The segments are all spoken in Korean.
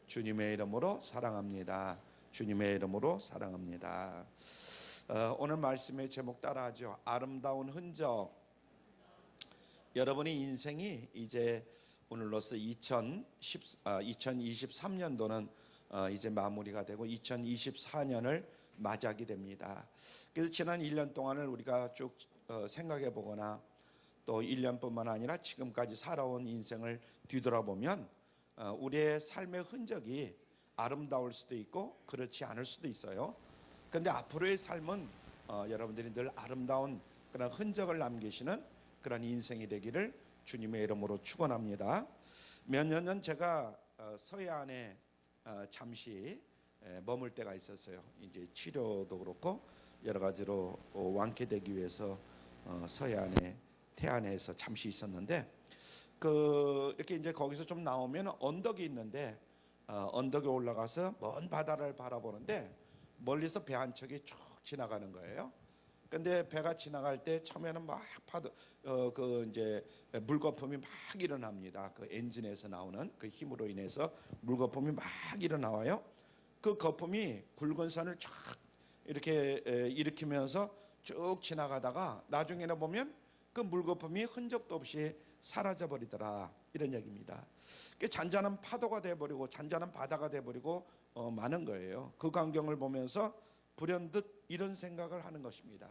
주님의 이름으로 사랑합니다. 주님의 이름으로 사랑합니다. 오늘 말씀의 제목 따라하죠. 아름다운 흔적. 여러분의 인생이 이제 오늘로서 2023년도는 이제 마무리가 되고 2024년을 맞이하게 됩니다. 그래서 지난 1년 동안을 우리가 쭉 생각해 보거나 또 1년뿐만 아니라 지금까지 살아온 인생을 뒤돌아보면 우리의 삶의 흔적이 아름다울 수도 있고 그렇지 않을 수도 있어요. 그런데 앞으로의 삶은 여러분들이 늘 아름다운 그런 흔적을 남기시는 그런 인생이 되기를 주님의 이름으로 축원합니다. 몇 년 전 제가 서해안에 잠시 머물 때가 있었어요. 이제 치료도 그렇고 여러 가지로 완쾌되기 위해서 서해안에 태안에서 잠시 있었는데 이렇게 이제 거기서 좀 나오면 언덕이 있는데 언덕에 올라가서 먼 바다를 바라보는데 멀리서 배 한 척이 쭉 지나가는 거예요. 근데 배가 지나갈 때 처음에는 막 파도 이제 물거품이 막 일어납니다. 그 엔진에서 나오는 그 힘으로 인해서 물거품이 막 일어나와요. 그 거품이 굵은 선을 쫙 이렇게 일으키면서 쭉 지나가다가 나중에는 보면 그 물거품이 흔적도 없이 사라져 버리더라, 이런 얘기입니다. 잔잔한 파도가 돼버리고 잔잔한 바다가 돼버리고 많은 거예요. 그 광경을 보면서 불현듯 이런 생각을 하는 것입니다.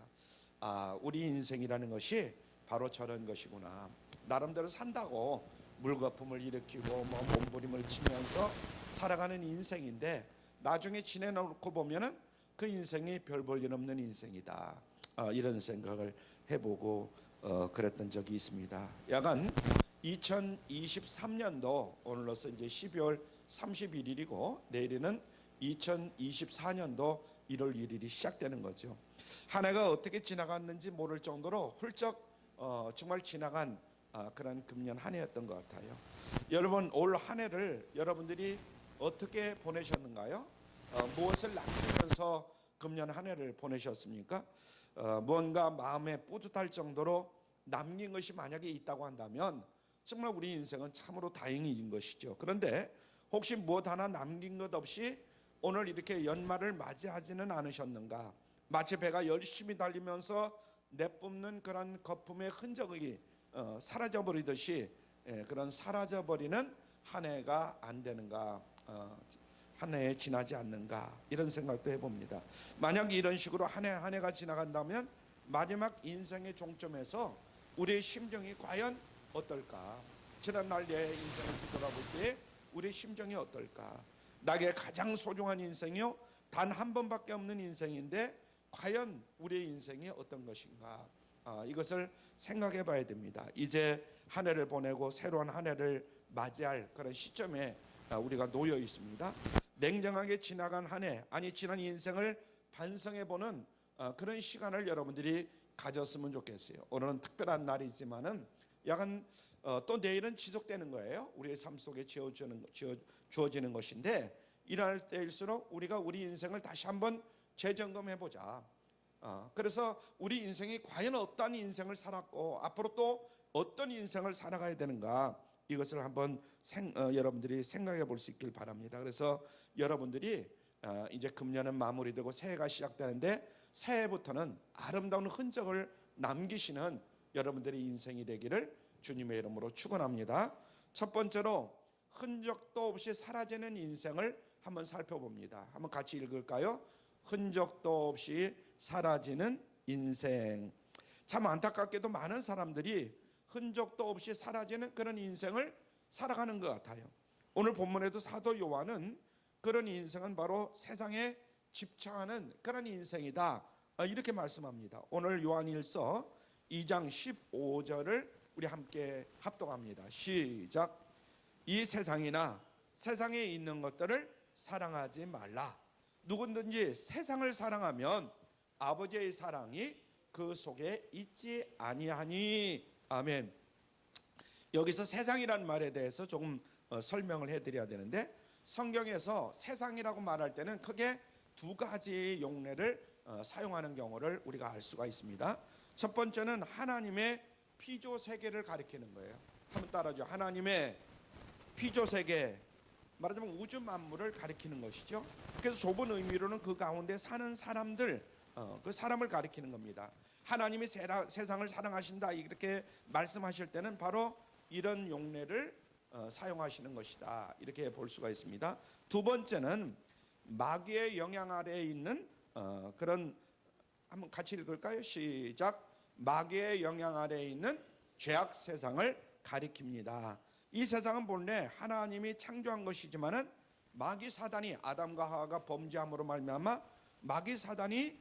우리 인생이라는 것이 바로 저런 것이구나. 나름대로 산다고 물거품을 일으키고 몸부림을 치면서 살아가는 인생인데 나중에 지내놓고 보면은 그 인생이 별 볼 일 없는 인생이다. 이런 생각을 해보고 그랬던 적이 있습니다. 약간 2023년도 오늘로서 이제 12월 31일이고 내일은 2024년도 1월 1일이 시작되는 거죠. 한 해가 어떻게 지나갔는지 모를 정도로 훌쩍 정말 지나간 그런 금년 한 해였던 것 같아요. 여러분, 올 한 해를 여러분들이 어떻게 보내셨는가요? 무엇을 남기면서 금년 한 해를 보내셨습니까? 뭔가 마음에 뿌듯할 정도로 남긴 것이 만약에 있다고 한다면 정말 우리 인생은 참으로 다행인 것이죠. 그런데 혹시 무엇 하나 남긴 것 없이 오늘 이렇게 연말을 맞이하지는 않으셨는가? 마치 배가 열심히 달리면서 내뿜는 그런 거품의 흔적이 사라져버리듯이 그런 사라져버리는 한 해가 안 되는가? 한 해에 지나지 않는가? 이런 생각도 해봅니다. 만약 이런 식으로 한 해가 지나간다면 마지막 인생의 종점에서 우리의 심정이 과연 어떨까? 지난날 내 인생을 뒤돌아볼 때 우리의 심정이 어떨까? 나에게 가장 소중한 인생이요, 단 한 번밖에 없는 인생인데 과연 우리의 인생이 어떤 것인가? 이것을 생각해 봐야 됩니다. 이제 한 해를 보내고 새로운 한 해를 맞이할 그런 시점에 우리가 놓여 있습니다. 냉정하게 지나간 한 해, 지난 인생을 반성해 보는 그런 시간을 여러분들이 가졌으면 좋겠어요. 오늘은 특별한 날이지만은 약간 또 내일은 지속되는 거예요. 우리의 삶 속에 주어지는 것인데 이럴 때일수록 우리가 우리 인생을 다시 한번 재점검해 보자. 그래서 우리 인생이 과연 어떤 인생을 살았고 앞으로 또 어떤 인생을 살아가야 되는가, 이것을 한번 여러분들이 생각해 볼 수 있길 바랍니다. 그래서 여러분들이 이제 금년은 마무리되고 새해가 시작되는데 새해부터는 아름다운 흔적을 남기시는 여러분들의 인생이 되기를 주님의 이름으로 축원합니다. 첫 번째로 흔적도 없이 사라지는 인생을 한번 살펴봅니다. 한번 같이 읽을까요? 흔적도 없이 사라지는 인생. 참 안타깝게도 많은 사람들이 흔적도 없이 사라지는 그런 인생을 살아가는 것 같아요. 오늘 본문에도 사도 요한은 그런 인생은 바로 세상에 집착하는 그런 인생이다, 이렇게 말씀합니다. 오늘 요한일서 2장 15절을 우리 함께 합독합니다. 시작. 이 세상이나 세상에 있는 것들을 사랑하지 말라. 누구든지 세상을 사랑하면 아버지의 사랑이 그 속에 있지 아니하니. 아멘. 여기서 세상이란 말에 대해서 조금 설명을 해드려야 되는데, 성경에서 세상이라고 말할 때는 크게 두 가지 용례를 사용하는 경우를 우리가 알 수가 있습니다. 첫 번째는 하나님의 피조 세계를 가리키는 거예요. 한번 따라하죠. 하나님의 피조 세계. 말하자면 우주 만물을 가리키는 것이죠. 그래서 좁은 의미로는 그 가운데 사는 사람들, 그 사람을 가리키는 겁니다. 하나님이 세상을 사랑하신다 이렇게 말씀하실 때는 바로 이런 용례를 사용하시는 것이다, 이렇게 볼 수가 있습니다. 두 번째는 마귀의 영향 아래에 있는 그런, 한번 같이 읽을까요? 시작. 마귀의 영향 아래에 있는 죄악 세상을 가리킵니다. 이 세상은 본래 하나님이 창조한 것이지만은 마귀 사단이, 아담과 하와가 범죄함으로 말미암아 마귀 사단이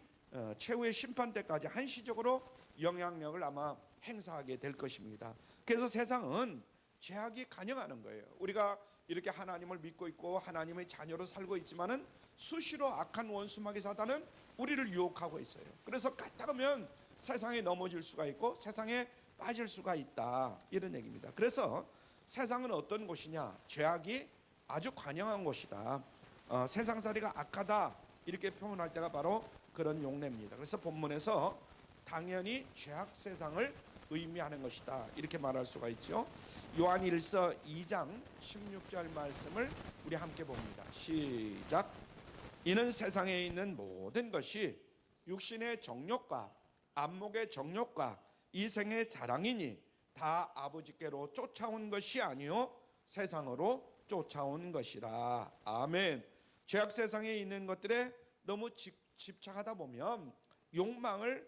최후의 심판 때까지 한시적으로 영향력을 아마 행사하게 될 것입니다. 그래서 세상은 죄악이 간영하는 거예요. 우리가 이렇게 하나님을 믿고 있고 하나님의 자녀로 살고 있지만은 수시로 악한 원수 마귀 사단은 우리를 유혹하고 있어요. 그래서 까딱하면 세상에 넘어질 수가 있고 세상에 빠질 수가 있다, 이런 얘기입니다. 그래서 세상은 어떤 곳이냐? 죄악이 아주 관영한 곳이다. 세상살이가 악하다, 이렇게 표현할 때가 바로 그런 용례입니다. 그래서 본문에서 당연히 죄악 세상을 의미하는 것이다, 이렇게 말할 수가 있죠. 요한 1서 2장 16절 말씀을 우리 함께 봅니다. 시작. 이는 세상에 있는 모든 것이 육신의 정욕과 안목의 정욕과 이생의 자랑이니 다 아버지께로 쫓아온 것이 아니요 세상으로 쫓아온 것이라. 아멘. 죄악 세상에 있는 것들에 너무 집착하다 보면 욕망을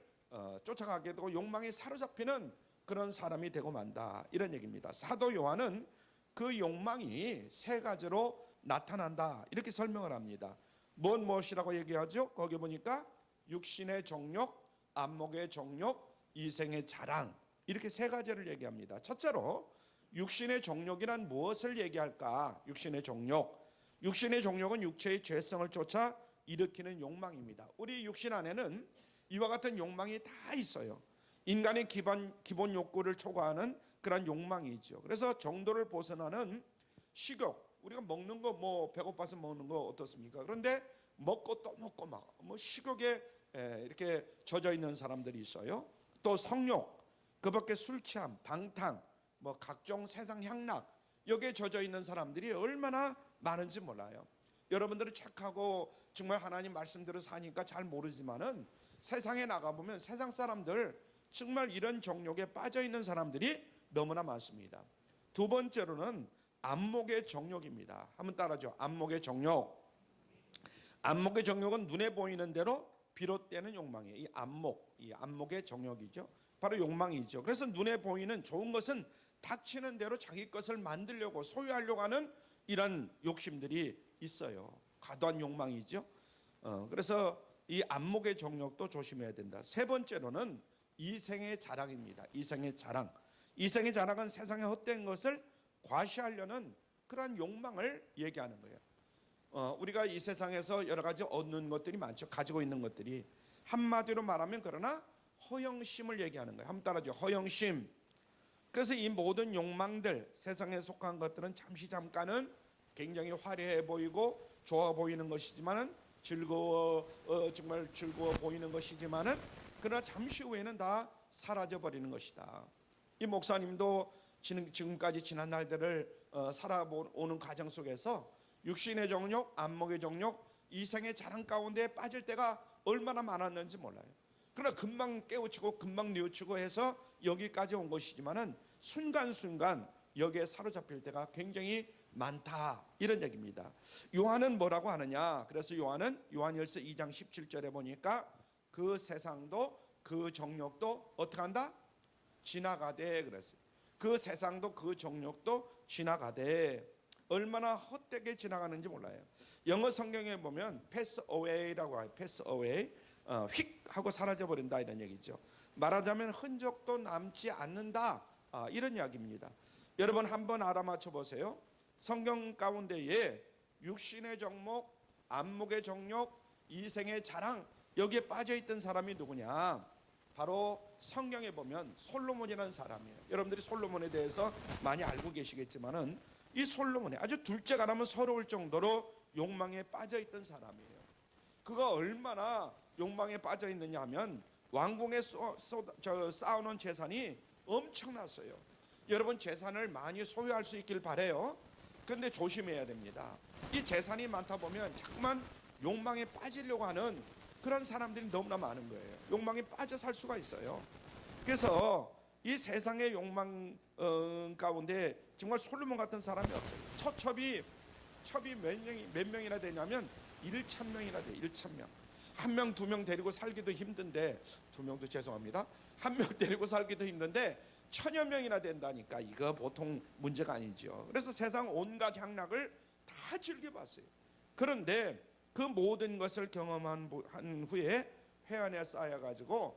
쫓아가게 되고 욕망에 사로잡히는 그런 사람이 되고 만다, 이런 얘기입니다. 사도 요한은 그 욕망이 세 가지로 나타난다, 이렇게 설명을 합니다. 무엇이라고 얘기하죠? 거기 보니까 육신의 정욕, 안목의 정욕, 이생의 자랑, 이렇게 세 가지를 얘기합니다. 첫째로 육신의 정욕이란 무엇을 얘기할까? 육신의 정욕. 육신의 정욕은 육체의 죄성을 쫓아 일으키는 욕망입니다. 우리 육신 안에는 이와 같은 욕망이 다 있어요. 인간의 기본 욕구를 초과하는 그런 욕망이죠. 그래서 정도를 벗어나는 식욕, 우리가 먹는 거 뭐 배고파서 먹는 거 어떻습니까? 그런데 먹고 또 먹고 막 식욕에 이렇게 젖어 있는 사람들이 있어요. 또 성욕, 그밖에 술 취함, 방탕, 뭐 각종 세상 향락, 여기에 젖어 있는 사람들이 얼마나 많은지 몰라요. 여러분들은 착하고 정말 하나님 말씀대로 사니까 잘 모르지만은 세상에 나가보면 세상 사람들 정말 이런 정욕에 빠져 있는 사람들이 너무나 많습니다. 두 번째로는 안목의 정욕입니다. 한번 따라하죠. 안목의 정욕. 안목의 정욕은 눈에 보이는 대로 비롯되는 욕망이에요. 이 안목의 정욕이죠. 바로 욕망이죠. 그래서 눈에 보이는 좋은 것은 닥치는 대로 자기 것을 만들려고 소유하려고 하는 이런 욕심들이 있어요. 과도한 욕망이죠. 그래서 이 안목의 정욕도 조심해야 된다. 세 번째로는 이생의 자랑입니다. 이생의 자랑. 이생의 자랑은 세상의 헛된 것을 과시하려는 그런 욕망을 얘기하는 거예요. 우리가 이 세상에서 여러 가지 얻는 것들이 많죠. 가지고 있는 것들이. 한마디로 말하면 그러나 허영심을 얘기하는 거예요. 한번 따라하죠. 허영심. 그래서 이 모든 욕망들, 세상에 속한 것들은 잠깐은 굉장히 화려해 보이고 좋아 보이는 것이지만은 정말 즐거워 보이는 것이지만은 그러나 잠시 후에는 다 사라져 버리는 것이다. 이 목사님도 지금까지 지난 날들을 살아오는 과정 속에서 육신의 정욕, 안목의 정욕, 이생의 자랑 가운데 빠질 때가 얼마나 많았는지 몰라요. 그러나 금방 깨우치고 금방 뉘우치고 해서 여기까지 온 것이지만은 순간순간 여기에 사로잡힐 때가 굉장히 많다, 이런 얘기입니다. 요한은 뭐라고 하느냐? 그래서 요한은 요한일서 2장 17절에 보니까 그 세상도 그 정욕도 어떻게 한다? 지나가되 그랬어요. 그 세상도 그 정욕도 지나가되. 얼마나 헛되게 지나가는지 몰라요. 영어 성경에 보면 pass away라고 해요. pass away, 휙 하고 사라져 버린다, 이런 얘기죠. 말하자면 흔적도 남지 않는다, 이런 이야기입니다. 여러분 한번 알아맞혀 보세요. 성경 가운데에 육신의 정욕, 안목의 정욕, 이생의 자랑, 여기에 빠져있던 사람이 누구냐? 바로 성경에 보면 솔로몬이라는 사람이에요. 여러분들이 솔로몬에 대해서 많이 알고 계시겠지만은 이 솔로몬이 아주 둘째가 나면 서러울 정도로 욕망에 빠져있던 사람이에요. 그가 얼마나 욕망에 빠져있느냐 하면 왕궁에 쌓아놓은 재산이 엄청났어요. 여러분 재산을 많이 소유할 수 있길 바래요. 그런데 조심해야 됩니다. 이 재산이 많다 보면 자꾸만 욕망에 빠지려고 하는 그런 사람들이 너무나 많은 거예요. 욕망에 빠져 살 수가 있어요. 그래서 이 세상의 욕망 가운데 정말 솔로몬 같은 사람이 없어요. 첩이 몇 명이나 되냐면 1,000명이나 돼요. 1,000명. 한 명, 두 명 데리고 살기도 힘든데, 두 명도 죄송합니다. 한 명 데리고 살기도 힘든데 1,000여 명이나 된다니까 이거 보통 문제가 아니죠. 그래서 세상 온갖 향락을 다 즐겨봤어요. 그런데 그 모든 것을 경험한 후에 회한에 쌓여가지고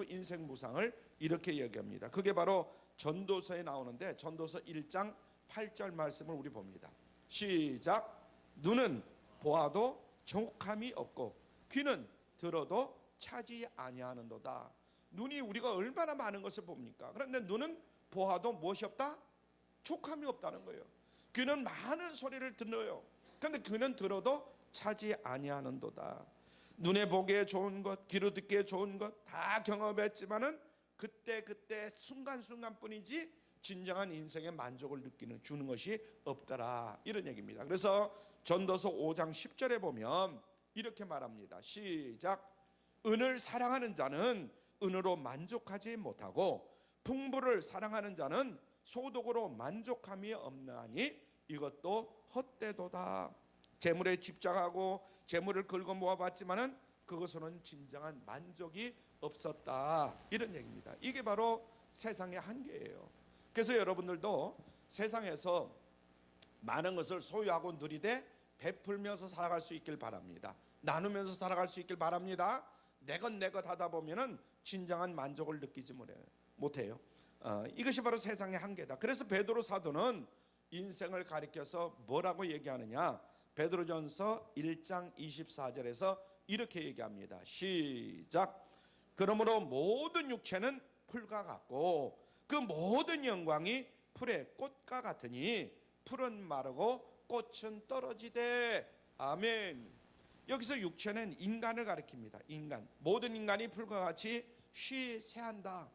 인생 무상을 이렇게 얘기합니다. 그게 바로 전도서에 나오는데 전도서 1장 8절 말씀을 우리 봅니다. 시작. 눈은 보아도 정혹함이 없고 귀는 들어도 차지 아니하는도다. 눈이 우리가 얼마나 많은 것을 봅니까? 그런데 눈은 보아도 무엇이 없다? 족함이 없다는 거예요. 귀는 많은 소리를 들어요. 그런데 귀는 들어도 차지 아니하는도다. 눈에 보기에 좋은 것, 귀로 듣기에 좋은 것 다 경험했지만은 그때 순간순간뿐이지 진정한 인생의 만족을 주는 것이 없더라, 이런 얘기입니다. 그래서 전도서 5장 10절에 보면 이렇게 말합니다. 시작. 은을 사랑하는 자는 은으로 만족하지 못하고 풍부를 사랑하는 자는 소득으로 만족함이 없나니 이것도 헛되도다. 재물에 집착하고 재물을 긁어 모아봤지만은 그것으로는 진정한 만족이 없었다, 이런 얘기입니다. 이게 바로 세상의 한계예요. 그래서 여러분들도 세상에서 많은 것을 소유하고 누리되 베풀면서 살아갈 수 있길 바랍니다. 나누면서 살아갈 수 있길 바랍니다. 내 것 하다 보면은 진정한 만족을 느끼지 못해요. 이것이 바로 세상의 한계다. 그래서 베드로 사도는 인생을 가리켜서 뭐라고 얘기하느냐? 베드로전서 1장 24절에서 이렇게 얘기합니다. 시작. 그러므로 모든 육체는 풀과 같고 그 모든 영광이 풀의 꽃과 같으니 풀은 마르고 꽃은 떨어지되. 아멘. 여기서 육체는 인간을 가리킵니다. 인간. 모든 인간이 풀과 같이 쉬세한다.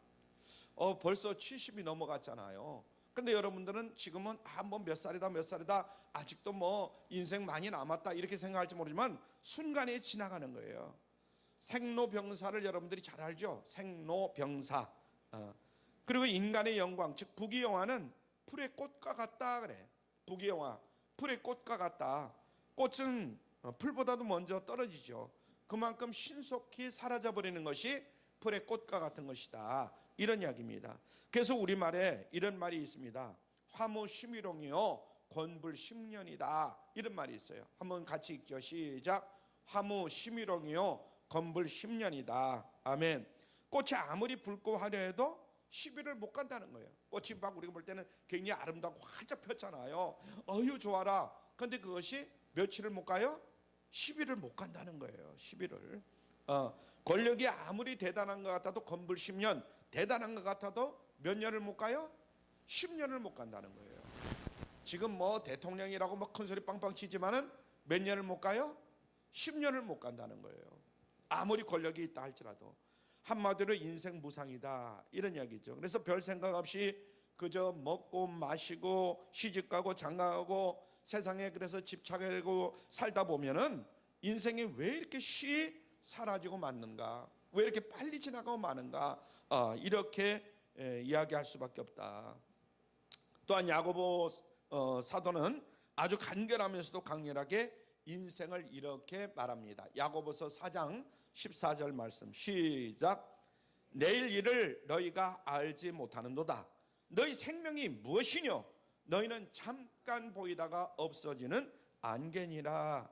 벌써 70이 넘어갔잖아요. 근데 여러분들은 지금은 뭐 몇 살이다 아직도 뭐 인생 많이 남았다 이렇게 생각할지 모르지만 순간에 지나가는 거예요. 생로병사를 여러분들이 잘 알죠? 생로병사. 그리고 인간의 영광, 즉 부귀영화는 풀의 꽃과 같다 그래. 부귀영화, 풀의 꽃과 같다. 꽃은 풀보다도 먼저 떨어지죠. 그만큼 신속히 사라져버리는 것이 풀의 꽃과 같은 것이다, 이런 이야기입니다. 그래서 우리말에 이런 말이 있습니다. 화무 심희롱이요 권불 10년이다, 이런 말이 있어요. 한번 같이 읽죠. 시작. 화무 심희롱이요 권불 10년이다. 아멘. 꽃이 아무리 붉고 화려해도 10일을 못 간다는 거예요. 꽃이 막 우리가 볼 때는 굉장히 아름답고 활짝 폈잖아요. 어휴 좋아라. 그런데 그것이 며칠을 못 가요? 10일을 못 간다는 거예요. 10일을. 권력이 아무리 대단한 것 같아도 건불 10년, 대단한 것 같아도 몇 년을 못 가요? 10년을 못 간다는 거예요. 지금 뭐 대통령이라고 뭐 큰 소리 빵빵 치지만은 몇 년을 못 가요? 10년을 못 간다는 거예요. 아무리 권력이 있다 할지라도. 한마디로 인생 무상이다, 이런 이야기죠. 그래서 별 생각 없이 그저 먹고 마시고 시집가고 장가가고 세상에 그래서 집착하고 살다 보면은 인생이 왜 이렇게 사라지고 마는가, 왜 이렇게 빨리 지나가고 마는가, 이렇게 이야기할 수밖에 없다. 또한 야고보 사도는 아주 간결하면서도 강렬하게 인생을 이렇게 말합니다. 야고보서 4장 14절 말씀. 시작. 내일 일을 너희가 알지 못하는도다. 너희 생명이 무엇이뇨? 너희는 잠깐 보이다가 없어지는 안개니라.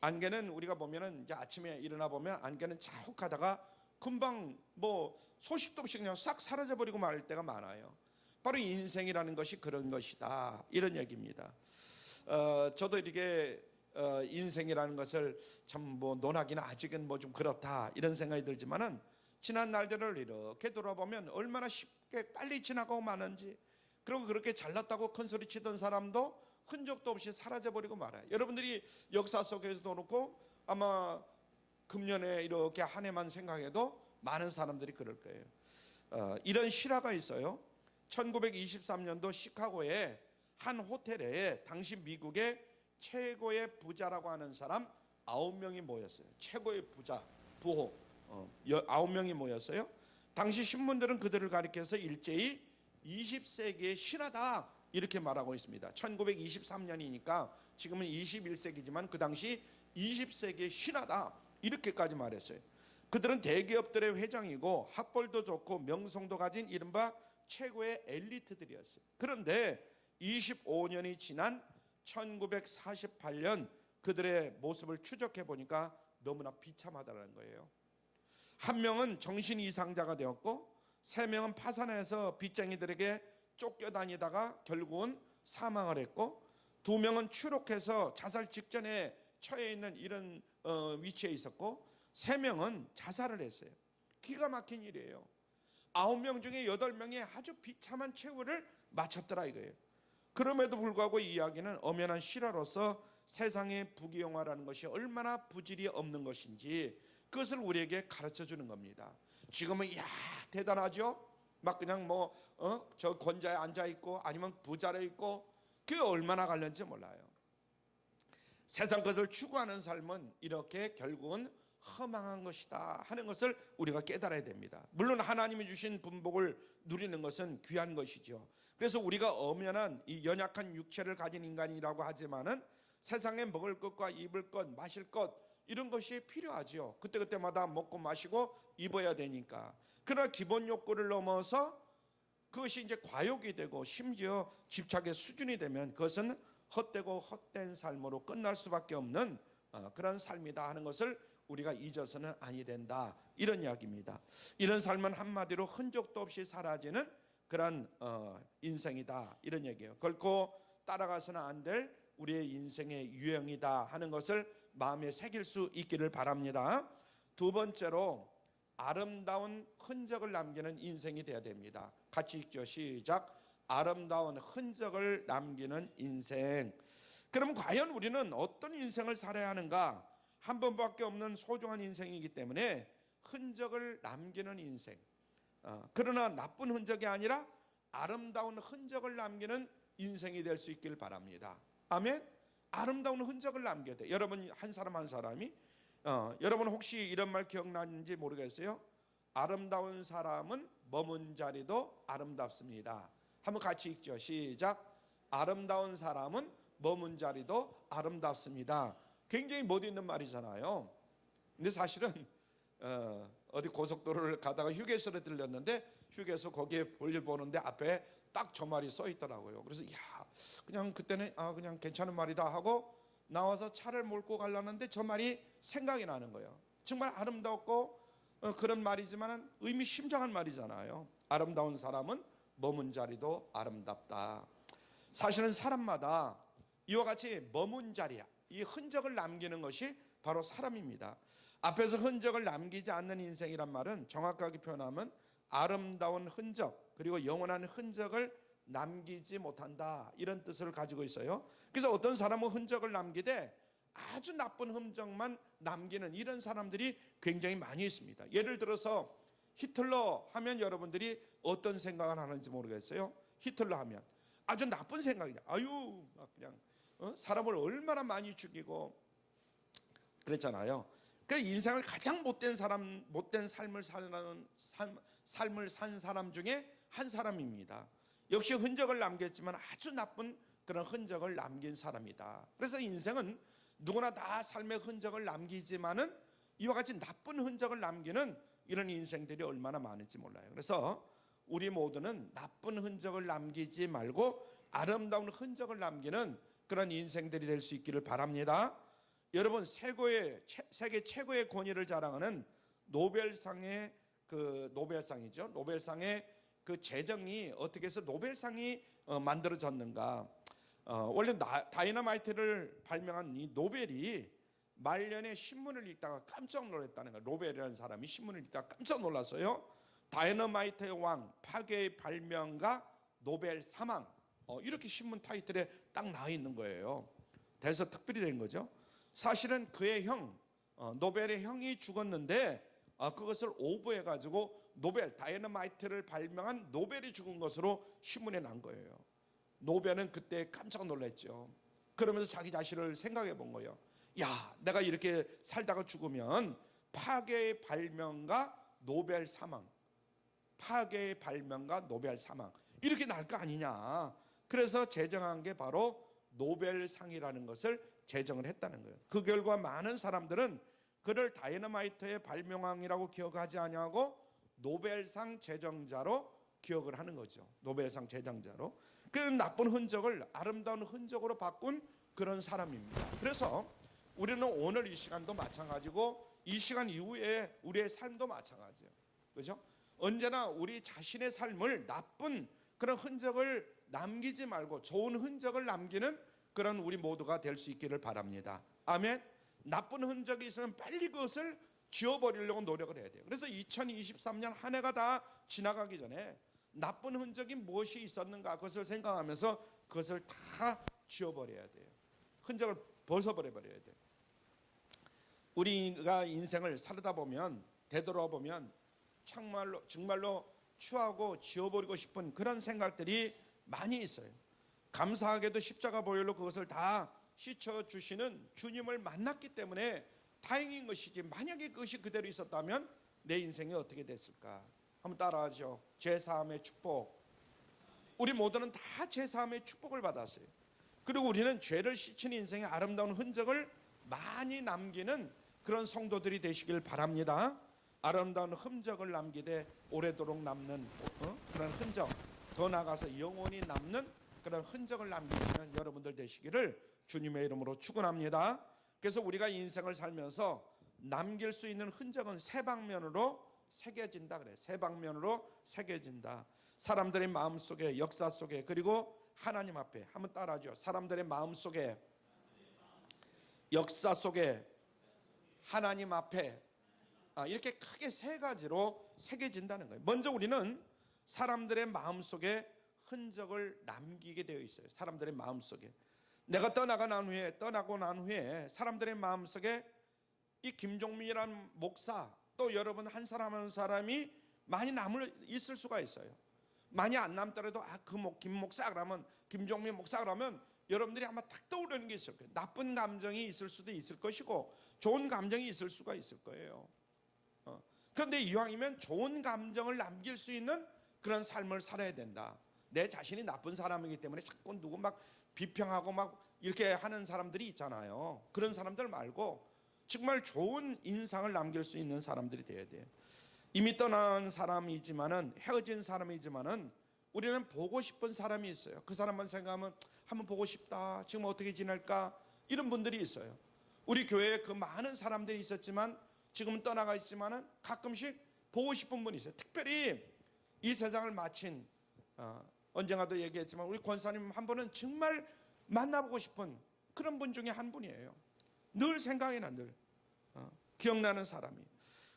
안개는 우리가 보면은 이제 아침에 일어나 보면 안개는 자욱하다가 금방 뭐 소식도 없이 그냥 싹 사라져 버리고 말 때가 많아요. 바로 인생이라는 것이 그런 것이다, 이런 얘기입니다. 저도 이렇게 인생이라는 것을 참 뭐 논하기는 아직은 뭐 좀 그렇다, 이런 생각이 들지만은 지난 날들을 이렇게 돌아보면 얼마나 쉽게 빨리 지나가고 마는지, 그리고 그렇게 잘났다고 큰 소리 치던 사람도 흔적도 없이 사라져버리고 말아요. 여러분들이 역사 속에서도 그렇고 아마 금년에 이렇게 한 해만 생각해도 많은 사람들이 그럴 거예요. 이런 실화가 있어요. 1923년도 시카고에 한 호텔에 당시 미국의 최고의 부자라고 하는 사람 9명이 모였어요. 최고의 부자, 부호 9명이 모였어요. 당시 신문들은 그들을 가리켜서 일제히 20세기의 신하다 이렇게 말하고 있습니다. 1923년이니까 지금은 21세기지만 그 당시 20세기의 신하다 이렇게까지 말했어요. 그들은 대기업들의 회장이고 학벌도 좋고 명성도 가진 이른바 최고의 엘리트들이었어요. 그런데 25년이 지난 1948년 그들의 모습을 추적해 보니까 너무나 비참하다는 거예요. 한 명은 정신 이상자가 되었고 3명은 파산해서 빚쟁이들에게 쫓겨다니다가 결국은 사망을 했고 2명은 추록해서 자살 직전에 처해 있는 이런 위치에 있었고 3명은 자살을 했어요. 기가 막힌 일이에요. 9명 중에 8명이 아주 비참한 최후를 마쳤더라 이거예요. 그럼에도 불구하고 이 이야기는 엄연한 실화로서 세상의 부귀영화라는 것이 얼마나 부질이 없는 것인지 그것을 우리에게 가르쳐 주는 겁니다. 지금은 이야 대단하죠? 막 그냥 저 권자에 앉아 있고 아니면 부자로 있고 그게 얼마나 갈는지 몰라요. 세상 것을 추구하는 삶은 이렇게 결국은 허망한 것이다 하는 것을 우리가 깨달아야 됩니다. 물론 하나님이 주신 분복을 누리는 것은 귀한 것이죠. 그래서 우리가 엄연한 이 연약한 육체를 가진 인간이라고 하지만은 세상에 먹을 것과 입을 것, 마실 것 이런 것이 필요하죠. 그때그때마다 먹고 마시고 입어야 되니까. 그러나 기본 욕구를 넘어서 그것이 이제 과욕이 되고 심지어 집착의 수준이 되면 그것은 헛되고 헛된 삶으로 끝날 수밖에 없는 그런 삶이다 하는 것을 우리가 잊어서는 아니 된다 이런 이야기입니다. 이런 삶은 한마디로 흔적도 없이 사라지는 그런 인생이다 이런 얘기예요. 결코 따라가서는 안 될 우리의 인생의 유형이다 하는 것을 마음에 새길 수 있기를 바랍니다. 두 번째로 아름다운 흔적을 남기는 인생이 되어야 됩니다. 같이 읽죠. 시작. 아름다운 흔적을 남기는 인생. 그럼 과연 우리는 어떤 인생을 살아야 하는가? 한 번밖에 없는 소중한 인생이기 때문에 흔적을 남기는 인생. 그러나 나쁜 흔적이 아니라 아름다운 흔적을 남기는 인생이 될 수 있길 바랍니다. 아멘. 아름다운 흔적을 남겨야 돼. 여러분 한 사람 한 사람이 여러분 혹시 이런 말 기억나는지 모르겠어요. 아름다운 사람은 머문 자리도 아름답습니다. 한번 같이 읽죠. 시작. 아름다운 사람은 머문 자리도 아름답습니다. 굉장히 못 있는 말이잖아요. 근데 사실은 어디 고속도로를 가다가 휴게소에 들렸는데 휴게소 거기에 볼일 보는데 앞에 딱 저 말이 써 있더라고요. 그래서 야 그냥 그때는 그냥 괜찮은 말이다 하고 나와서 차를 몰고 가려는데 저 말이 생각이 나는 거예요. 정말 아름답고 그런 말이지만 의미심장한 말이잖아요. 아름다운 사람은 머문 자리도 아름답다. 사실은 사람마다 이와 같이 머문 자리야 이 흔적을 남기는 것이 바로 사람입니다. 앞에서 흔적을 남기지 않는 인생이란 말은 정확하게 표현하면 아름다운 흔적 그리고 영원한 흔적을 남기지 못한다 이런 뜻을 가지고 있어요. 그래서 어떤 사람은 흔적을 남기되 아주 나쁜 흔적만 남기는 이런 사람들이 굉장히 많이 있습니다. 예를 들어서 히틀러 하면 여러분들이 어떤 생각을 하는지 모르겠어요. 히틀러 하면 아주 나쁜 생각이냐. 아유 막 그냥 사람을 얼마나 많이 죽이고 그랬잖아요. 그 인생을 가장 못된 삶을 산 사람 중에 한 사람입니다. 역시 흔적을 남겼지만 아주 나쁜 그런 흔적을 남긴 사람이다. 그래서 인생은 누구나 다 삶의 흔적을 남기지만은 이와 같이 나쁜 흔적을 남기는 이런 인생들이 얼마나 많은지 몰라요. 그래서 우리 모두는 나쁜 흔적을 남기지 말고 아름다운 흔적을 남기는 그런 인생들이 될 수 있기를 바랍니다. 여러분 세계 최고의 권위를 자랑하는 노벨상의 노벨상이죠. 노벨상의 그 재정이 어떻게 해서 노벨상이 만들어졌는가? 원래 다이너마이트를 발명한 이 노벨이 말년에 신문을 읽다가 깜짝 놀랐다는 거예요. 노벨이라는 사람이 신문을 읽다가 깜짝 놀랐어요. 다이너마이트의 왕, 파괴의 발명가, 노벨 사망 이렇게 신문 타이틀에 딱 나와 있는 거예요. 그래서 특별히 된 거죠. 사실은 그의 형 노벨의 형이 죽었는데 그것을 오버해가지고 노벨 다이너마이트를 발명한 노벨이 죽은 것으로 신문에 난 거예요. 노베는 그때 깜짝 놀랐죠. 그러면서 자기 자신을 생각해 본 거예요. 야, 내가 이렇게 살다가 죽으면 파괴의 발명가 노벨 사망, 파괴의 발명가 노벨 사망 이렇게 날 거 아니냐. 그래서 제정한 게 바로 노벨상이라는 것을 제정을 했다는 거예요. 그 결과 많은 사람들은 그를 다이너마이트의 발명왕이라고 기억하지 아니하고 노벨상 제정자로 기억을 하는 거죠. 노벨상 제정자로. 그 나쁜 흔적을 아름다운 흔적으로 바꾼 그런 사람입니다. 그래서 우리는 오늘 이 시간도 마찬가지고 이 시간 이후에 우리의 삶도 마찬가지예요. 그렇죠? 언제나 우리 자신의 삶을 나쁜 그런 흔적을 남기지 말고 좋은 흔적을 남기는 그런 우리 모두가 될 수 있기를 바랍니다. 아멘. 나쁜 흔적이 있으면 빨리 그것을 지워버리려고 노력을 해야 돼요. 그래서 2023년 한 해가 다 지나가기 전에 나쁜 흔적이 무엇이 있었는가 그것을 생각하면서 그것을 다 지워버려야 돼요. 흔적을 벗어버려야 돼요. 우리가 인생을 살다 보면 되돌아보면 정말로 추하고 지워버리고 싶은 그런 생각들이 많이 있어요. 감사하게도 십자가 보혈로 그것을 다 씻어주시는 주님을 만났기 때문에 다행인 것이지, 만약에 그것이 그대로 있었다면 내 인생이 어떻게 됐을까? 한번 따라하죠. 죄사함의 축복. 우리 모두는 다 죄사함의 축복을 받았어요. 그리고 우리는 죄를 씻은 인생의 아름다운 흔적을 많이 남기는 그런 성도들이 되시길 바랍니다. 아름다운 흔적을 남기되 오래도록 남는 그런 흔적, 더 나아가서 영원히 남는 그런 흔적을 남기시는 여러분들 되시기를 주님의 이름으로 축원합니다. 그래서 우리가 인생을 살면서 남길 수 있는 흔적은 세 방면으로 새겨진다 그래요. 세 방면으로 새겨진다. 사람들의 마음 속에, 역사 속에, 그리고 하나님 앞에. 한번 따라하죠. 사람들의 마음 속에, 역사 속에, 하나님 앞에. 이렇게 크게 세 가지로 새겨진다는 거예요. 먼저 우리는 사람들의 마음 속에 흔적을 남기게 되어 있어요. 사람들의 마음 속에. 내가 떠나고 난 후에 사람들의 마음 속에 이 김종민이라는 목사, 또 여러분 한 사람 한 사람이 많이 있을 수가 있어요. 많이 안 남더라도 김 목사 그러면, 김종민 목사 그러면 여러분들이 아마 딱 떠오르는 게 있을 거예요. 나쁜 감정이 있을 수도 있을 것이고 좋은 감정이 있을 수가 있을 거예요. 그런데 이왕이면 좋은 감정을 남길 수 있는 그런 삶을 살아야 된다. 내 자신이 나쁜 사람이기 때문에 자꾸 누구 막 비평하고 막 이렇게 하는 사람들이 있잖아요. 그런 사람들 말고 정말 좋은 인상을 남길 수 있는 사람들이 돼야 돼요. 이미 떠난 사람이지만은, 헤어진 사람이지만은 우리는 보고 싶은 사람이 있어요. 그 사람만 생각하면 한번 보고 싶다, 지금 어떻게 지낼까, 이런 분들이 있어요. 우리 교회에 그 많은 사람들이 있었지만 지금은 떠나가 있지만은 가끔씩 보고 싶은 분이 있어요. 특별히 이 세상을 마친 언젠가도 얘기했지만 우리 권사님 한 분은 정말 만나보고 싶은 그런 분 중에 한 분이에요. 늘 생각이 나, 늘 기억나는 사람이.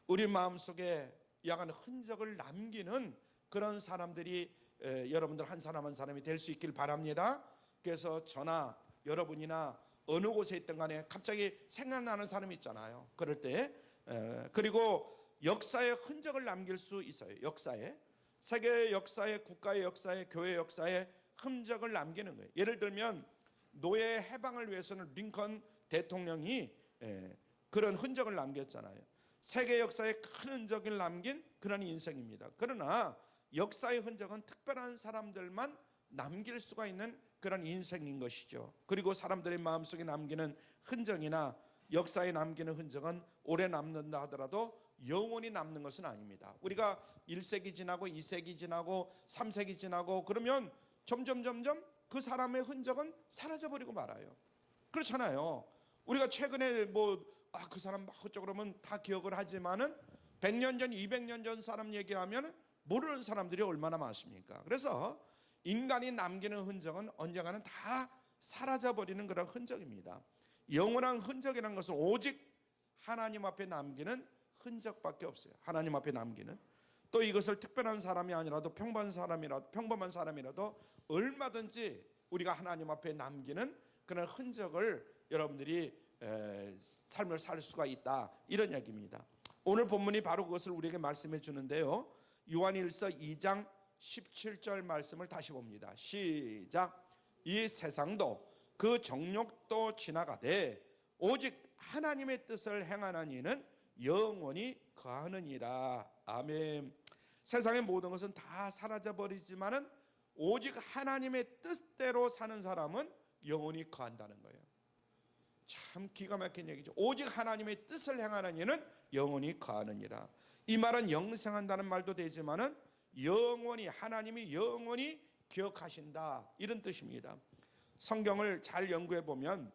우리 마음속에 약간 흔적을 남기는 그런 사람들이 여러분들 한 사람 한 사람이 될 수 있길 바랍니다. 그래서 저나 여러분이나 어느 곳에 있든 간에 갑자기 생각나는 사람이 있잖아요. 그럴 때 그리고 역사의 흔적을 남길 수 있어요. 역사에, 세계의 역사에, 국가의 역사에, 교회의 역사에 흔적을 남기는 거예요. 예를 들면 노예 해방을 위해서는 링컨 대통령이 그런 흔적을 남겼잖아요. 세계 역사에 큰 흔적을 남긴 그런 인생입니다. 그러나 역사의 흔적은 특별한 사람들만 남길 수가 있는 그런 인생인 것이죠. 그리고 사람들의 마음속에 남기는 흔적이나 역사에 남기는 흔적은 오래 남는다 하더라도 영원히 남는 것은 아닙니다. 우리가 1세기 지나고 2세기 지나고 3세기 지나고 그러면 점점 그 사람의 흔적은 사라져버리고 말아요. 그렇잖아요. 우리가 최근에 그 사람 어쩌고 그러면 다 기억을 하지만은 100년 전, 200년 전 사람 얘기하면 모르는 사람들이 얼마나 많습니까? 그래서 인간이 남기는 흔적은 언젠가는 다 사라져버리는 그런 흔적입니다. 영원한 흔적이라는 것은 오직 하나님 앞에 남기는 흔적밖에 없어요. 하나님 앞에 남기는. 또 이것을 특별한 사람이 아니라도 평범한 사람이라도 얼마든지 우리가 하나님 앞에 남기는 그런 흔적을 여러분들이 삶을 살 수가 있다, 이런 얘기입니다. 오늘 본문이 바로 그것을 우리에게 말씀해 주는데요. 요한일서 2장 17절 말씀을 다시 봅니다. 시작. 이 세상도 그 정욕도 지나가되 오직 하나님의 뜻을 행하는 이는 영원히 거하느니라. 아멘. 세상의 모든 것은 다 사라져 버리지만은 오직 하나님의 뜻대로 사는 사람은 영원히 거한다는 거예요. 참 기가 막힌 얘기죠. 오직 하나님의 뜻을 행하는 이는 영원히 거하느니라. 이 말은 영생한다는 말도 되지만은 영원히, 하나님이 영원히 기억하신다, 이런 뜻입니다. 성경을 잘 연구해 보면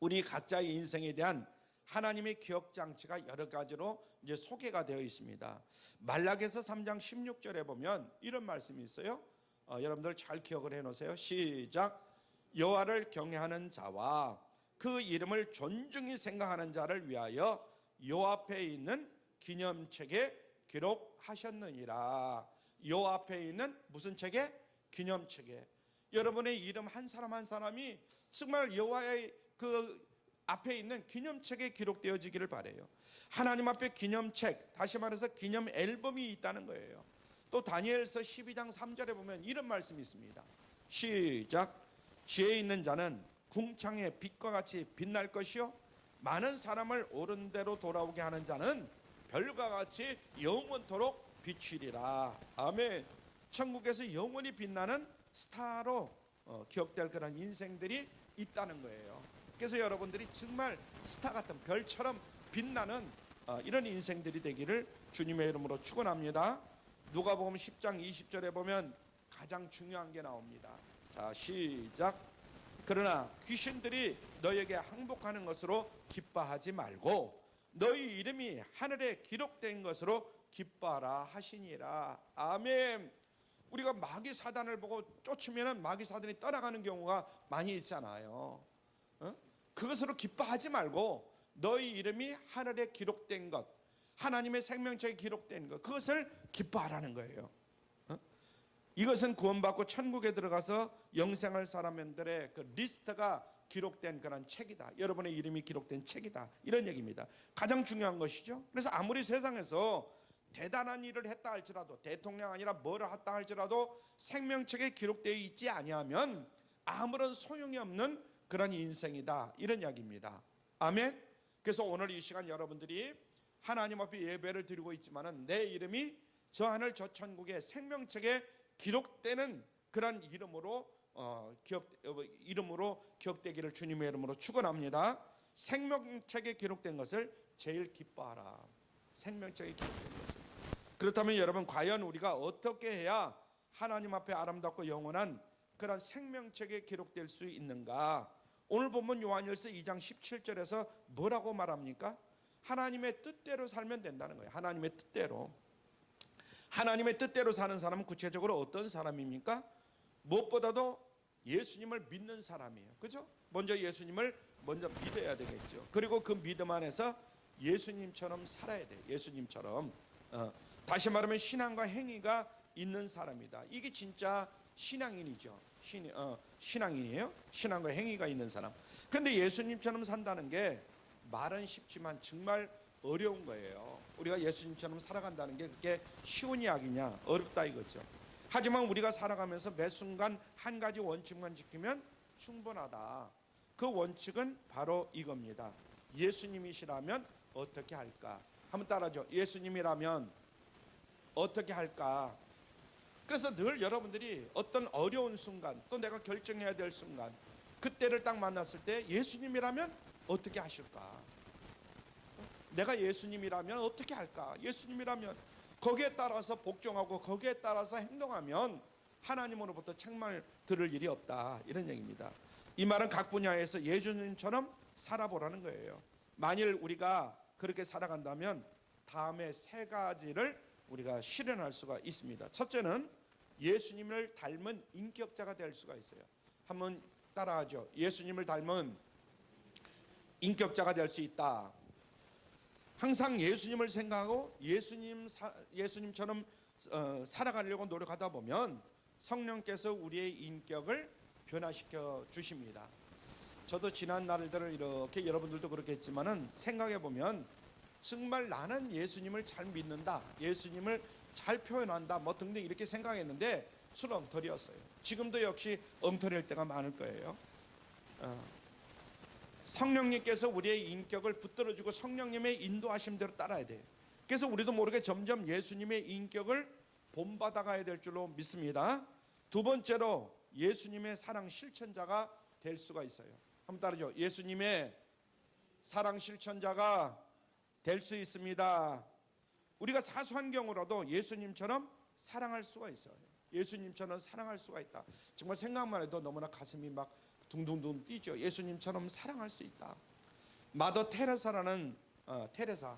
우리 각자의 인생에 대한 하나님의 기억 장치가 여러 가지로 이제 소개가 되어 있습니다. 말라기서 3장 16절에 보면 이런 말씀이 있어요. 여러분들 잘 기억을 해 놓으세요. 시작. 여호와를 경외하는 자와 그 이름을 존중히 생각하는 자를 위하여 여호와 앞에 있는 기념책에 기록하셨느니라. 여호와 앞에 있는 무슨 책에? 기념책에. 여러분의 이름 한 사람 한 사람이 정말 여호와의 그 앞에 있는 기념책에 기록되어지기를 바라요. 하나님 앞에 기념책, 다시 말해서 기념 앨범이 있다는 거예요. 또 다니엘서 12장 3절에 보면 이런 말씀이 있습니다. 시작. 지혜 있는 자는 궁창의 빛과 같이 빛날 것이요 많은 사람을 옳은 대로 돌아오게 하는 자는 별과 같이 영원토록 비추리라. 아멘. 천국에서 영원히 빛나는 스타로 기억될 그런 인생들이 있다는 거예요. 그래서 여러분들이 정말 스타 같은 별처럼 빛나는 이런 인생들이 되기를 주님의 이름으로 축원합니다. 누가복음 10장 20절에 보면 가장 중요한 게 나옵니다. 자, 시작. 그러나 귀신들이 너에게 항복하는 것으로 기뻐하지 말고 너희 이름이 하늘에 기록된 것으로 기뻐하라 하시니라. 아멘. 우리가 마귀 사단을 보고 쫓으면 마귀 사단이 떠나가는 경우가 많이 있잖아요. 그것으로 기뻐하지 말고 너희 이름이 하늘에 기록된 것, 하나님의 생명책에 기록된 것, 그것을 기뻐하라는 거예요. 이것은 구원받고 천국에 들어가서 영생할 사람들의 그 리스트가 기록된 그런 책이다. 여러분의 이름이 기록된 책이다, 이런 얘기입니다. 가장 중요한 것이죠. 그래서 아무리 세상에서 대단한 일을 했다 할지라도, 대통령 아니라 뭐를 했다 할지라도 생명책에 기록되어 있지 아니하면 아무런 소용이 없는 그런 인생이다, 이런 이야기입니다. 아멘. 그래서 오늘 이 시간 여러분들이 하나님 앞에 예배를 드리고 있지만은 내 이름이 저 하늘 저 천국의 생명책에 기록되는 그런 이름으로 기억되기를 주님의 이름으로 축원합니다. 생명책에 기록된 것을 제일 기뻐하라. 생명책에 기록된 것을. 그렇다면 여러분, 과연 우리가 어떻게 해야 하나님 앞에 아름답고 영원한 그런 생명책에 기록될 수 있는가? 오늘 본문 요한일서 2장 17절에서 뭐라고 말합니까? 하나님의 뜻대로 살면 된다는 거예요. 하나님의 뜻대로. 하나님의 뜻대로 사는 사람은 구체적으로 어떤 사람입니까? 무엇보다도 예수님을 믿는 사람이에요. 그죠? 먼저 예수님을 먼저 믿어야 되겠죠. 그리고 그 믿음 안에서 예수님처럼 살아야 돼요. 예수님처럼. 다시 말하면 신앙과 행위가 있는 사람이다. 이게 진짜 신앙인이죠. 신앙인이에요. 신앙과 행위가 있는 사람. 근데 예수님처럼 산다는 게 말은 쉽지만 정말 어려운 거예요. 우리가 예수님처럼 살아간다는 게 그렇게 쉬운 이야기냐? 어렵다 이거죠. 하지만 우리가 살아가면서 매 순간 한 가지 원칙만 지키면 충분하다. 그 원칙은 바로 이겁니다. 예수님이시라면 어떻게 할까? 한번 따라하죠. 예수님이라면 어떻게 할까? 그래서 늘 여러분들이 어떤 어려운 순간, 또 내가 결정해야 될 순간, 그때를 딱 만났을 때 예수님이라면 어떻게 하실까? 내가 예수님이라면 어떻게 할까? 예수님이라면 거기에 따라서 복종하고 거기에 따라서 행동하면 하나님으로부터 책망을 들을 일이 없다, 이런 얘기입니다. 이 말은 각 분야에서 예수님처럼 살아보라는 거예요. 만일 우리가 그렇게 살아간다면 다음에 세 가지를 우리가 실현할 수가 있습니다. 첫째는 예수님을 닮은 인격자가 될 수가 있어요. 한번 따라하죠. 예수님을 닮은 인격자가 될 수 있다. 항상 예수님을 생각하고 예수님처럼 살아가려고 노력하다 보면 성령께서 우리의 인격을 변화시켜 주십니다. 저도 지난 날들을 이렇게, 여러분들도 그렇겠지만은 생각해 보면 정말 나는 예수님을 잘 믿는다, 예수님을 잘 표현한다, 뭐 등등 이렇게 생각했는데 엉터리였어요. 지금도 역시 엉터리일 때가 많을 거예요. 성령님께서 우리의 인격을 붙들어주고 성령님의 인도하심대로 따라야 돼요. 그래서 우리도 모르게 점점 예수님의 인격을 본받아가야 될 줄로 믿습니다. 두 번째로 예수님의 사랑 실천자가 될 수가 있어요. 한번 따르죠. 예수님의 사랑 실천자가 될 수 있습니다. 우리가 사소한 경우라도 예수님처럼 사랑할 수가 있어요. 예수님처럼 사랑할 수가 있다. 정말 생각만 해도 너무나 가슴이 막 둥둥둥 뛰죠. 예수님처럼 사랑할 수 있다. 마더 테레사라는 테레사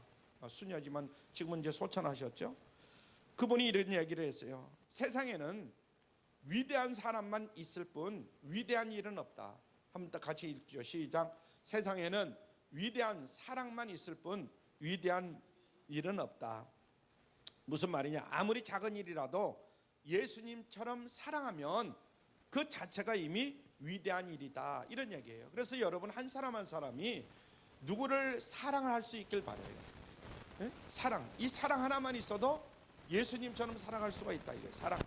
수녀지만 지금은 이제 소천하셨죠. 그분이 이런 얘기를 했어요. 세상에는 위대한 사람만 있을 뿐 위대한 일은 없다. 한번 같이 읽죠. 시작. 세상에는 위대한 사랑만 있을 뿐 위대한 일은 없다. 무슨 말이냐? 아무리 작은 일이라도 예수님처럼 사랑하면 그 자체가 이미 위대한 일이다. 이런 얘기예요. 그래서 여러분 한 사람 한 사람이 누구를 사랑할 수 있길 바라요. 네? 사랑. 이 사랑 하나만 있어도 예수님처럼 사랑할 수가 있다. 이거예요. 사랑.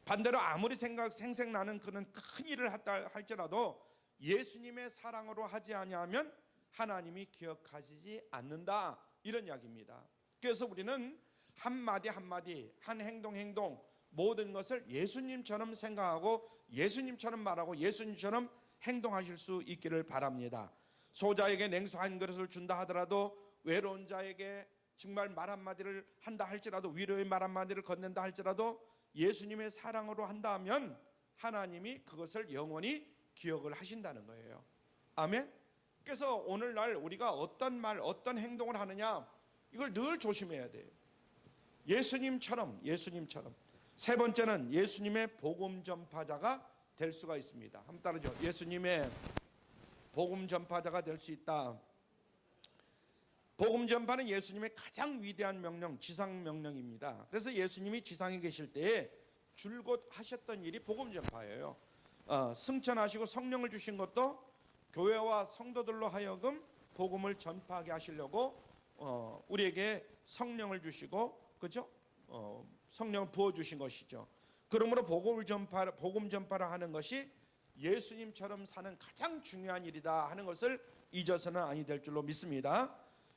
반대로 아무리 생각나는 그런 큰 일을 했다 할지라도 예수님의 사랑으로 하지 아니하면 하나님이 기억하시지 않는다. 이런 이야기입니다. 그래서 우리는 한마디 한마디, 한 행동 모든 것을 예수님처럼 생각하고 예수님처럼 말하고 예수님처럼 행동하실 수 있기를 바랍니다. 소자에게 냉수 한 그릇을 준다 하더라도 외로운 자에게 정말 말 한마디를 한다 할지라도 위로의 말 한마디를 건넨다 할지라도 예수님의 사랑으로 한다면 하나님이 그것을 영원히 기억을 하신다는 거예요. 아멘. 그래서 오늘날 우리가 어떤 말 어떤 행동을 하느냐 이걸 늘 조심해야 돼요. 예수님처럼. 세 번째는 예수님의 복음 전파자가 될 수가 있습니다. 한번 따르죠. 예수님의 복음 전파자가 될 수 있다. 복음 전파는 예수님의 가장 위대한 명령, 지상 명령입니다. 그래서 예수님이 지상에 계실 때에 줄곧 하셨던 일이 복음 전파예요. 승천하시고 성령을 주신 것도 교회와 성도들로 하여금 복음을 전파하게 하시려고 우리에게 성령을 주시고, 그죠? 성령을 부어 주신 것이죠. 그러므로 복음 전파를 하는 것이 예수님처럼 사는 가장 중요한 일이다 하는 것을 잊어서는 아니 될 줄로 믿습니다.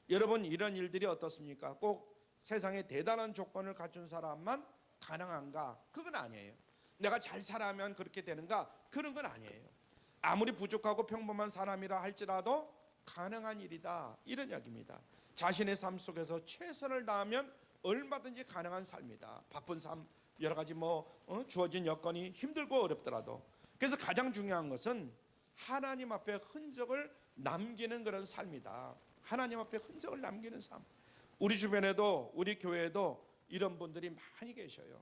여러분 이런 일들이 어떻습니까? 꼭 세상에 대단한 조건을 갖춘 사람만 가능한가? 그건 아니에요. 내가 잘 살아면 그렇게 되는가? 그런 건 아니에요. 아무리 부족하고 평범한 사람이라 할지라도 가능한 일이다. 이런 이야기입니다. 자신의 삶 속에서 최선을 다하면 얼마든지 가능한 삶이다. 바쁜 삶, 여러 가지 주어진 여건이 힘들고 어렵더라도. 그래서 가장 중요한 것은 하나님 앞에 흔적을 남기는 그런 삶이다. 하나님 앞에 흔적을 남기는 삶. 우리 주변에도 우리 교회에도 이런 분들이 많이 계셔요.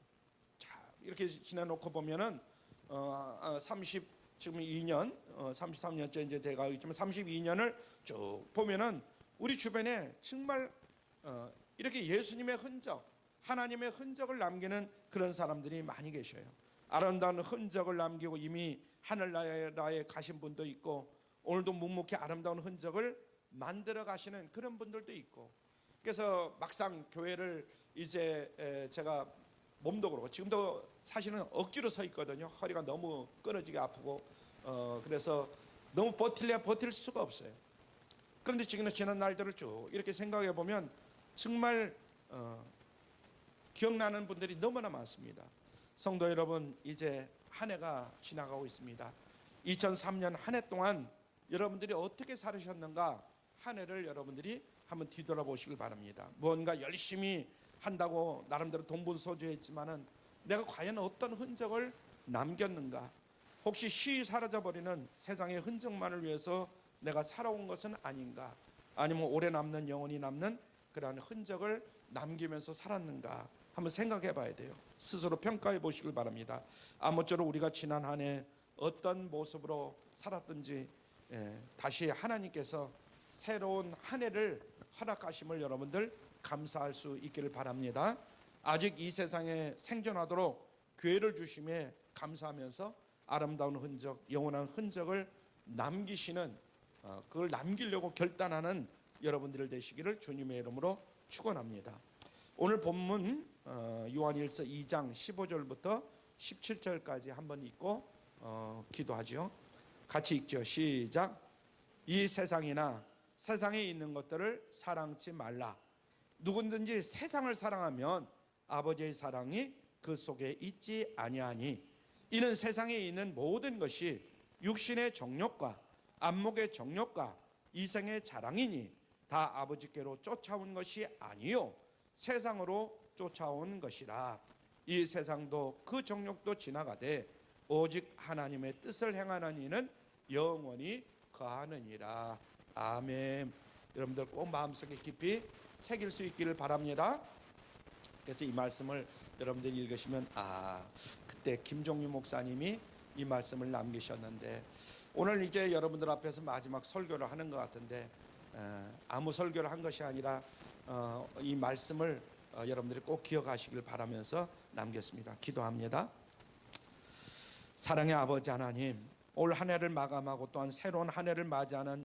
자, 이렇게 지나놓고 보면은 32년, 33년째 이제 돼가고 있지만 32년을 쭉 보면은 우리 주변에 정말 이렇게 예수님의 흔적, 하나님의 흔적을 남기는 그런 사람들이 많이 계셔요. 아름다운 흔적을 남기고 이미 하늘나라에 가신 분도 있고 오늘도 묵묵히 아름다운 흔적을 만들어 가시는 그런 분들도 있고. 그래서 막상 교회를 이제 제가 몸도 그렇고 지금도 사실은 억지로 서 있거든요. 허리가 너무 끊어지게 아프고 그래서 너무 버틸 수가 없어요. 그런데 지난 날들을 쭉 이렇게 생각해 보면 정말 기억나는 분들이 너무나 많습니다. 성도 여러분, 이제 한 해가 지나가고 있습니다. 2003년 한 해 동안 여러분들이 어떻게 살으셨는가 한 해를 여러분들이 한번 뒤돌아보시길 바랍니다. 무언가 열심히 한다고 나름대로 동분서주했지만은 내가 과연 어떤 흔적을 남겼는가? 혹시 쉬이 사라져버리는 세상의 흔적만을 위해서 내가 살아온 것은 아닌가? 아니면 오래 남는 영원히 남는 그러한 흔적을 남기면서 살았는가? 한번 생각해 봐야 돼요. 스스로 평가해 보시길 바랍니다. 아무쪼록 우리가 지난 한 해 어떤 모습으로 살았든지 다시 하나님께서 새로운 한 해를 허락하심을 여러분들 감사할 수 있기를 바랍니다. 아직 이 세상에 생존하도록 기회를 주심에 감사하면서 아름다운 흔적, 영원한 흔적을 남기시는 그걸 남기려고 결단하는 여러분들 되시기를 주님의 이름으로 축원합니다. 오늘 본문 요한일서 2장 15절부터 17절까지 한번 읽고 기도하죠. 같이 읽죠. 시작. 이 세상이나 세상에 있는 것들을 사랑치 말라. 누구든지 세상을 사랑하면 아버지의 사랑이 그 속에 있지 아니하니 이는 세상에 있는 모든 것이 육신의 정욕과 안목의 정욕과 이생의 자랑이니 다 아버지께로 쫓아온 것이 아니요 세상으로 쫓아온 것이라. 이 세상도 그 정욕도 지나가되 오직 하나님의 뜻을 행하는 이는 영원히 거하느니라. 아멘. 여러분들 꼭 마음속에 깊이 새길 수 있기를 바랍니다. 그래서 이 말씀을 여러분들이 읽으시면 그때 김종유 목사님이 이 말씀을 남기셨는데 오늘 이제 여러분들 앞에서 마지막 설교를 하는 것 같은데 아무 설교를 한 것이 아니라 이 말씀을 여러분들이 꼭 기억하시길 바라면서 남겼습니다. 기도합니다. 사랑의 아버지 하나님, 올 한 해를 마감하고 또한 새로운 한 해를 맞이하는